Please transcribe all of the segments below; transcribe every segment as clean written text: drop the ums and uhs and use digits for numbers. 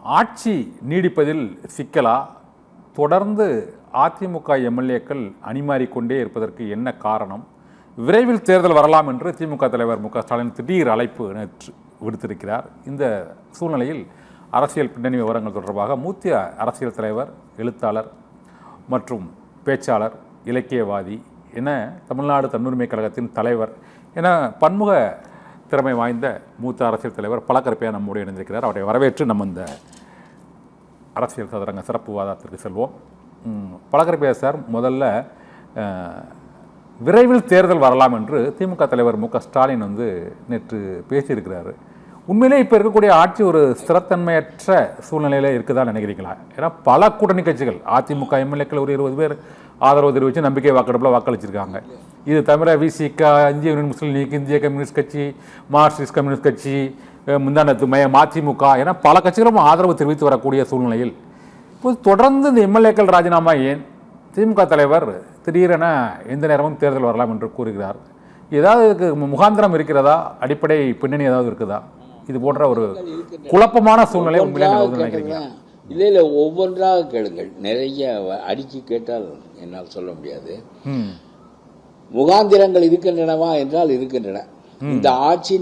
ஆட்சி நீடிப்பதில் சிக்கலா? தொடர்ந்து அதிமுக எம்எல்ஏக்கள் அணிமாறிக்கொண்டே இருப்பதற்கு என்ன காரணம்? விரைவில் தேர்தல் வரலாம் என்று திமுக தலைவர் மு.க. ஸ்டாலின் திடீர் அழைப்பு நேற்று விடுத்திருக்கிறார். இந்த சூழ்நிலையில் அரசியல் பின்னணி விவரங்கள் தொடர்பாக மூத்த அரசியல் தலைவர், எழுத்தாளர் மற்றும் பேச்சாளர், இலக்கியவாதி என தமிழ்நாடு தன்னுரிமை கழகத்தின் தலைவர் என பன்முக திறமை வாய்ந்த மூத்த அரசியல் தலைவர் பலகரப்பையா நம்மோடு இணைந்திருக்கிறார். அவரை வரவேற்று நம்ம இந்த அரசியல் சதுரங்க சிறப்பு வாதத்திற்கு செல்வோம். பலகரப்பையா சார், முதல்ல விரைவில் தேர்தல் வரலாம் என்று திமுக தலைவர் மு.க. ஸ்டாலின் நேற்று பேசியிருக்கிறாரு. உண்மையிலே இப்போ இருக்கக்கூடிய ஆட்சி ஒரு ஸ்திரத்தன்மையற்ற சூழ்நிலையில் இருக்குதான் நினைக்கிறீங்களா? ஏன்னா பல கூட்டணி கட்சிகள், அதிமுக எம்எல்ஏக்கள் ஒரு 20 பேர் ஆதரவு தெரிவித்து நம்பிக்கை வாக்கெடுப்பில் வாக்களிச்சிருக்காங்க. இது தவிர விசிக, இந்திய யூனியன் முஸ்லீம் லீக், இந்திய கம்யூனிஸ்ட் கட்சி, மார்க்சிஸ்ட் கம்யூனிஸ்ட் கட்சி, முந்தானத்து மதிமுக என பல கட்சிகளும் ஆதரவு தெரிவித்து வரக்கூடிய சூழ்நிலையில் இப்போது தொடர்ந்து இந்த எம்எல்ஏக்கள் ராஜினாமா ஏன்? திமுக தலைவர் திடீரென எந்த நேரமும் தேர்தல் வரலாம் என்று கூறுகிறார். ஏதாவது முகாந்திரம் இருக்கிறதா? அடிப்படை பின்னணி ஏதாவது இருக்குதா? இது போன்ற ஒரு குழப்பமான சூழ்நிலை நினைக்கிறீங்க? இல்லை, ஒவ்வொன்றாக கேளுங்கள். நிறைய அடுக்கி கேட்டால் என்னால் சொல்ல முடியாது. முகாந்திரங்கள் இருக்கின்றனவா என்றால் இருக்கின்றன. இந்த ஆட்சி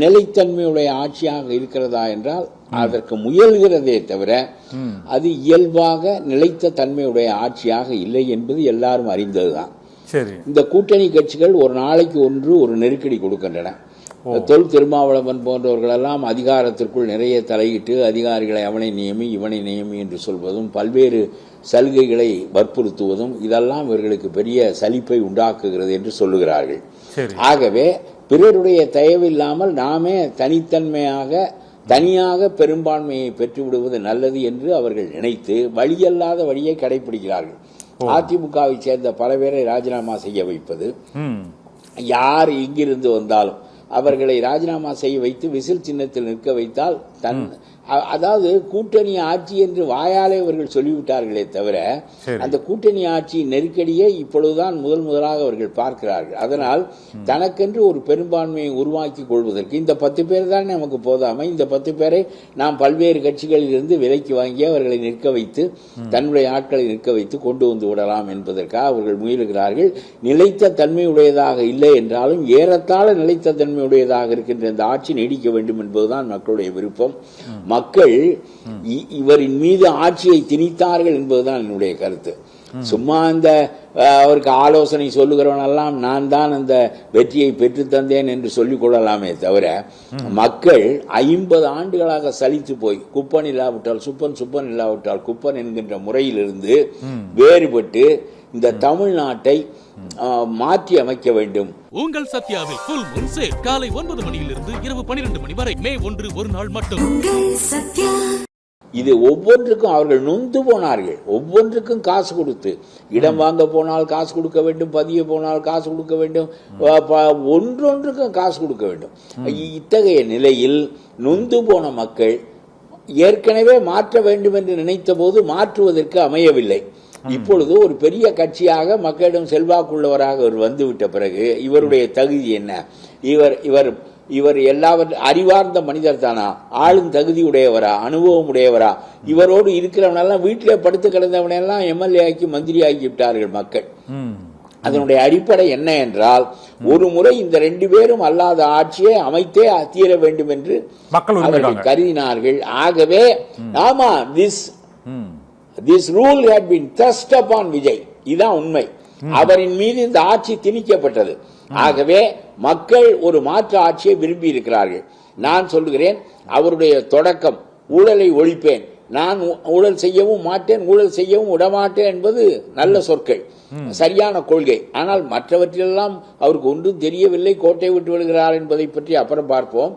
நிலைத்தன்மையுடைய ஆட்சியாக இருக்கிறதா என்றால் அதற்கு முயல்கிறதே தவிர அது இயல்பாக நிலைத்த தன்மையுடைய ஆட்சியாக இல்லை என்பது எல்லாரும் அறிந்ததுதான். இந்த கூட்டணி கட்சிகள் ஒரு நாளைக்கு ஒரு நெருக்கடி கொடுக்கின்றன. தொல் திருமாவளவன் போன்றவர்களெல்லாம் அதிகாரத்திற்குள் நிறைய தலையிட்டு அதிகாரிகளை அவனை நியமி இவனை நியமி என்று சொல்வதும் பல்வேறு சலுகைகளை வற்புறுத்துவதும் இதெல்லாம் இவர்களுக்கு பெரிய சலிப்பை உண்டாக்குகிறது என்று சொல்லுகிறார்கள். ஆகவே பிறருடைய தயவில்லாமல் நாமே தனியாக பெரும்பான்மையை பெற்றுவிடுவது நல்லது என்று அவர்கள் நினைத்து வழியல்லாத வழியை கடைபிடிக்கிறார்கள். அதிமுகவை சேர்ந்த பல பேரை ராஜினாமா செய்ய வைப்பது, யார் இங்கிருந்து வந்தாலும் அவர்களை ராஜினாமா செய்ய வைத்து விசில் சின்னத்தில் நிற்க வைத்தால் அதாவது கூட்டணி ஆட்சி என்று வாயாலே அவர்கள் சொல்லிவிட்டார்களே தவிர அந்த கூட்டணி ஆட்சியின் நெருக்கடியை இப்பொழுதுதான் முதலாக அவர்கள் பார்க்கிறார்கள். அதனால் தனக்கென்று ஒரு பெரும்பான்மையை உருவாக்கி கொள்வதற்கு இந்த 10 பேர் தான் நமக்கு போதாமை, இந்த 10 பேரை நாம் பல்வேறு கட்சிகளில் இருந்து விலைக்கு வாங்கி அவர்களை நிற்க வைத்து தன்னுடைய ஆட்களை நிற்க வைத்து கொண்டு வந்து விடலாம் என்பதற்காக அவர்கள் முயலுகிறார்கள். நிலைத்த தன்மையுடையதாக இல்லை என்றாலும் ஏறத்தாழ நிலைத்த தன்மையுடையதாக இருக்கின்ற இந்த ஆட்சி நீடிக்க வேண்டும் என்பதுதான் மக்களுடைய விருப்பம். மக்கள் இவரின் மீது ஆட்சியை திணித்தார்கள் என்பதுதான் என்னுடைய கருத்து. சும்மா அந்த அவருக்கு ஆலோசனை சொல்லுகிறவனெல்லாம் நான் தான் அந்த வெற்றியை பெற்று தந்தேன் என்று சொல்லிக் கொள்ளலாமே தவிர மக்கள் 50 ஆண்டுகளாக சலித்து போய் குப்பன் இல்லாவிட்டால் சுப்பன் இல்லாவிட்டால் குப்பன் என்கின்ற முறையிலிருந்து வேறுபட்டு இந்த தமிழ்நாட்டை மாற்றி அமைக்க வேண்டும். உங்கள் சத்யாவில் ஃபுல் மூன் சேல் காலை 9 மணியிலிருந்து இரவு 12 மணி வரை. மே 1 ஒரு நாள் மட்டும். இது ஒவ்வொன்றுக்கும் அவர்கள் நொந்து போனார்கள். ஒவ்வொன்றுக்கும் காசு கொடுத்து, இடம் வாங்க போனால் காசு கொடுக்க வேண்டும், பதிய போனால் காசு கொடுக்க வேண்டும், ஒன்றொன்றுக்கும் காசு கொடுக்க வேண்டும். இத்தகைய நிலையில் நொந்து போன மக்கள் ஏற்கனவே மாற்ற வேண்டும் என்று நினைத்த போது மாற்றுவதற்கு அமையவில்லை. இப்பொழுது ஒரு பெரிய கட்சியாக மக்களிடம் செல்வாக்குள்ளவராக அவர் வந்துவிட்ட பிறகு இவருடைய தகுதி என்ன? இவர் எல்லாவற்றும் அறிவார்ந்த மனிதர் தானா? ஆளும் தகுதி உடையவரா? அனுபவம் உடையவரா? இவரோடு இருக்கிறவனெல்லாம் வீட்டிலே படுத்து கிடந்தவனெல்லாம் எம்எல்ஏ ஆக்கி மந்திரி ஆக்கி விட்டார்கள் மக்கள். அதனுடைய அடிப்படை என்ன என்றால் ஒரு முறை இந்த 2 பேரும் அல்லாத ஆட்சியை அமைத்தே தீர வேண்டும் என்று அவர்கள் கருதினார்கள். ஆகவே ஆமா, this rule had been thrust upon Vijay. இதான் உண்மை. அவரின் மீது இந்த ஆட்சி திணிக்கப்பட்டது. ஆகவே மக்கள் ஒரு மாற்று ஆட்சியை விரும்பி இருக்கிறார்கள். நான் சொல்லுகிறேன், அவருடைய தொடக்கம் ஊழலை ஒழிப்பேன், நான் ஊழல் செய்யவும் மாட்டேன், ஊழல் செய்யவும் விடமாட்டேன் என்பது நல்ல சொற்கள், சரியான கொள்கை. ஆனால் மற்றவற்றெல்லாம் அவருக்கு ஒன்றும் தெரியவில்லை, கோட்டை விட்டு விடுகிறார் என்பதை பற்றி அப்புறம் பார்ப்போம்.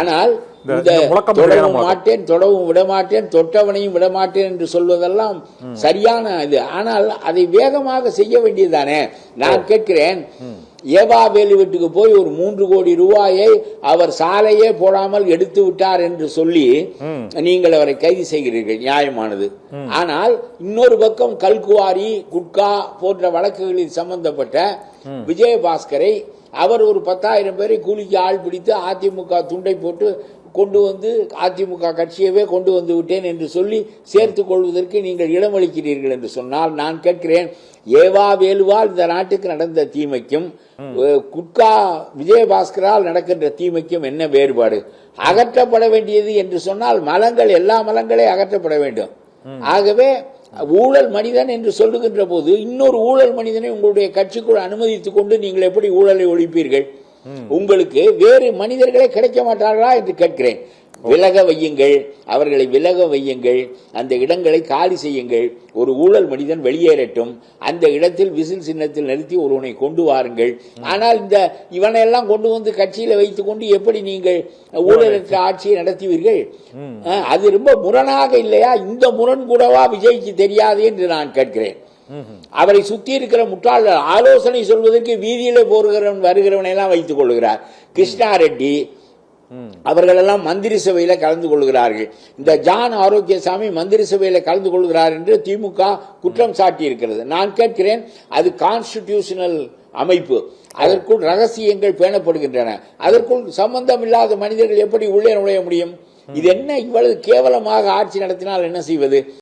ஆனால் இந்த தொடவும் மாட்டேன், தொடவும் விடமாட்டேன், தொட்டவனையும் விடமாட்டேன் என்று சொல்வதெல்லாம் சரியான இது. ஆனால் அதை வேகமாக செய்ய வேண்டியதுதானே? நான் கேட்கிறேன், ஏவா வேலு வீட்டுக்கு போய் ஒரு 3 கோடி ரூபாயை அவர் சாலையே போடாமல் எடுத்து விட்டார் என்று சொல்லி நீங்கள் அவரை கைது செய்கிறீர்கள், நியாயமானது. ஆனால் இன்னொரு பக்கம் கல்குவாரி, குட்கா போன்ற வழக்குகளில் சம்பந்தப்பட்ட விஜயபாஸ்கரை அவர் ஒரு 10,000 பேரை கூலிக்கு ஆள் பிடித்து அதிமுக துண்டை போட்டு கொண்டு வந்து அதிமுக கட்சியவே கொண்டு வந்து விட்டேன் என்று சொல்லி சேர்த்துக் கொள்வதற்கு நீங்கள் இடமளிக்கிறீர்கள் என்று சொன்னால் நான் கேட்கிறேன், ஏவா வேலுவால் இந்த நாட்டுக்கு நடந்த தீமைக்கும் குட்கா விஜயபாஸ்கரால் நடக்கின்ற தீமைக்கும் என்ன வேறுபாடு? அகற்றப்பட வேண்டியது என்று சொன்னால் மலங்கள், எல்லா மலங்களே அகற்றப்பட வேண்டும். ஆகவே ஊழல் மனிதன் என்று சொல்லுகின்ற போது இன்னொரு ஊழல் மனிதனை உங்களுடைய கட்சிக்குள் அனுமதித்துக் கொண்டு நீங்கள் எப்படி ஊழலை ஒழிப்பீர்கள்? உங்களுக்கு வேறு மனிதர்களே கிடைக்க மாட்டார்களா என்று கேட்கிறேன். விலக வையுங்கள், அவர்களை விலக வையுங்கள், அந்த இடங்களை காலி செய்யுங்கள். ஒரு ஊழல் மனிதன் வெளியேறட்டும், அந்த இடத்தில் விசில் சின்னத்தில் நிறுத்தி ஒருவனை கொண்டு வாருங்கள். ஆனால் இந்த இவனையெல்லாம் கொண்டு வந்து கட்சியில வைத்துக் கொண்டு எப்படி நீங்கள் ஊழலற்ற ஆட்சியை நடத்துவீர்கள்? அது ரொம்ப முரணாக இல்லையா? இந்த முரண் கூடவா விஜய்க்கு தெரியாது என்று நான் கேட்கிறேன். அவரை சுத்தி இருக்கிற முட்டாள்கள் ஆலோசனை சொல்வதற்கு வீதியில போகிறவன் வருகிறவனை எல்லாம் வைத்துக் கொள்கிறார். கிருஷ்ணா ரெட்டி அவர்களெல்லாம் மந்திரி சபையில கலந்து கொள்கிறார்கள். இந்த ஜான் ஆரோக்கியசாமி மந்திரி சபையில கலந்து கொள்கிறார் என்று திமுக குற்றம் சாட்டி இருக்கிறது. நான் கேட்கிறேன், அது கான்ஸ்டிடியூஷனல் அமைப்பு, அதற்குள் ரகசியங்கள் பேணப்படுகின்றன. அதற்குள் சம்பந்தம் இல்லாத மனிதர்கள் எப்படி உள்ளே நுழைய முடியும்? இது என்ன இவ்வளவு கேவலமாக ஆட்சி நடத்தினால் என்ன செய்வது?